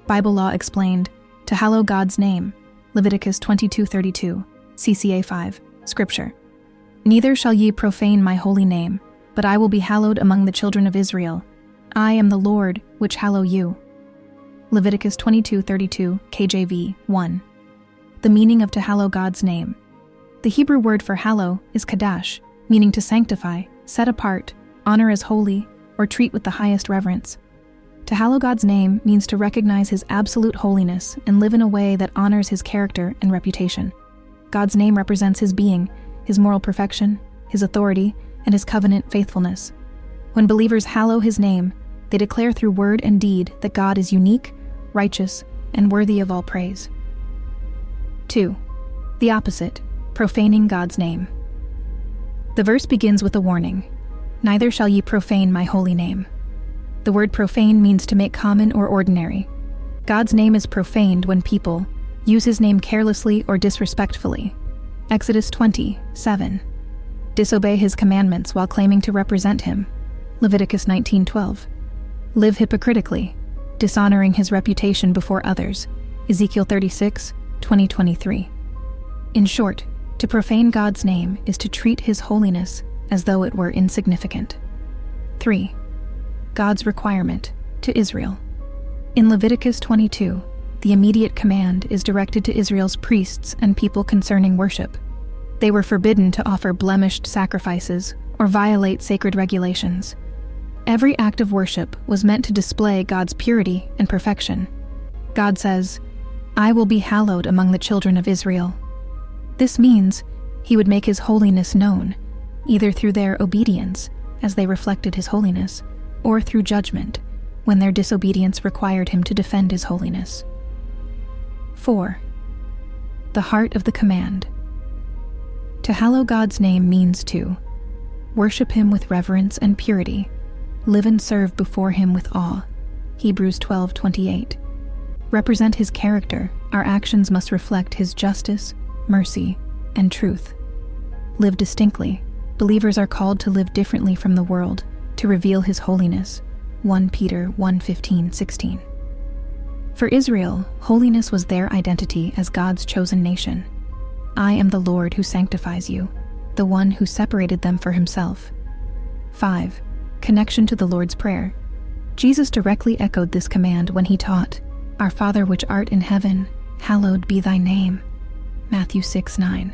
Bible law explained, to hallow God's name, Leviticus 22:32, CCA 5, Scripture. Neither shall ye profane my holy name, but I will be hallowed among the children of Israel. I am the Lord, which hallow you. Leviticus 22:32, KJV 1. The meaning of to hallow God's name. The Hebrew word for hallow is qāḍash, meaning to sanctify, set apart, honor as holy, or treat with the highest reverence. To hallow God's name means to recognize His absolute holiness and live in a way that honors His character and reputation. God's name represents His being, His moral perfection, His authority, and His covenant faithfulness. When believers hallow His name, they declare through word and deed that God is unique, righteous, and worthy of all praise. 2. The opposite, profaning God's name. The verse begins with a warning, "Neither shall ye profane my holy name." The word profane means to make common or ordinary. God's name is profaned when people use His name carelessly or disrespectfully. Exodus 20:7. Disobey His commandments while claiming to represent Him. Leviticus 19:12. Live hypocritically, dishonoring His reputation before others. Ezekiel 36:20-23. In short, to profane God's name is to treat His holiness as though it were insignificant. 3. God's requirement to Israel. In Leviticus 22, the immediate command is directed to Israel's priests and people concerning worship. They were forbidden to offer blemished sacrifices or violate sacred regulations. Every act of worship was meant to display God's purity and perfection. God says, "I will be hallowed among the children of Israel." This means He would make His holiness known, either through their obedience, as they reflected His holiness, or through judgment, when their disobedience required Him to defend His holiness. 4. The heart of the command. To hallow God's name means to worship Him with reverence and purity, live and serve before Him with awe. Hebrews 12:28. Represent His character, our actions must reflect His justice, mercy, and truth. Live distinctly. Believers are called to live differently from the world, to reveal His holiness. 1 Peter 1:15-16. For Israel, holiness was their identity as God's chosen nation. I am the Lord who sanctifies you, the one who separated them for Himself. 5. Connection to the Lord's Prayer. Jesus directly echoed this command when He taught, "Our Father which art in heaven, hallowed be thy name." Matthew 6:9.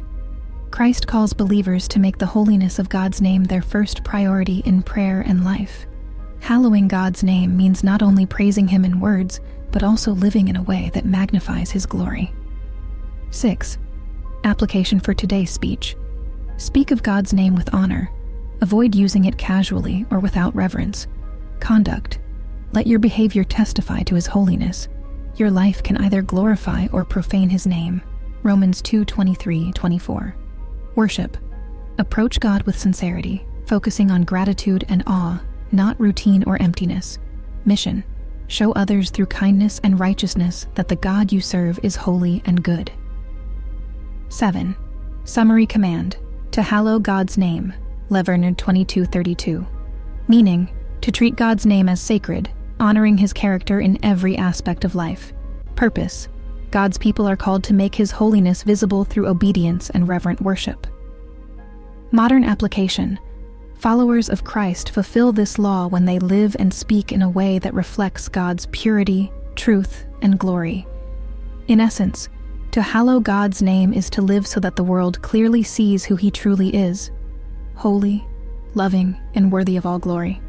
Christ calls believers to make the holiness of God's name their first priority in prayer and life. Hallowing God's name means not only praising Him in words, but also living in a way that magnifies His glory. 6. Application for today's speech. Speak of God's name with honor. Avoid using it casually or without reverence. Conduct. Let your behavior testify to His holiness. Your life can either glorify or profane His name. Romans 2:23-24. Worship. Approach God with sincerity, focusing on gratitude and awe, not routine or emptiness. Mission. Show others through kindness and righteousness that the God you serve is holy and good. 7. Summary command. To hallow God's name. Leviticus 22:32. Meaning, to treat God's name as sacred, honoring His character in every aspect of life. Purpose. God's people are called to make His holiness visible through obedience and reverent worship. Modern application. Followers of Christ fulfill this law when they live and speak in a way that reflects God's purity, truth, and glory. In essence, to hallow God's name is to live so that the world clearly sees who He truly is, holy, loving, and worthy of all glory.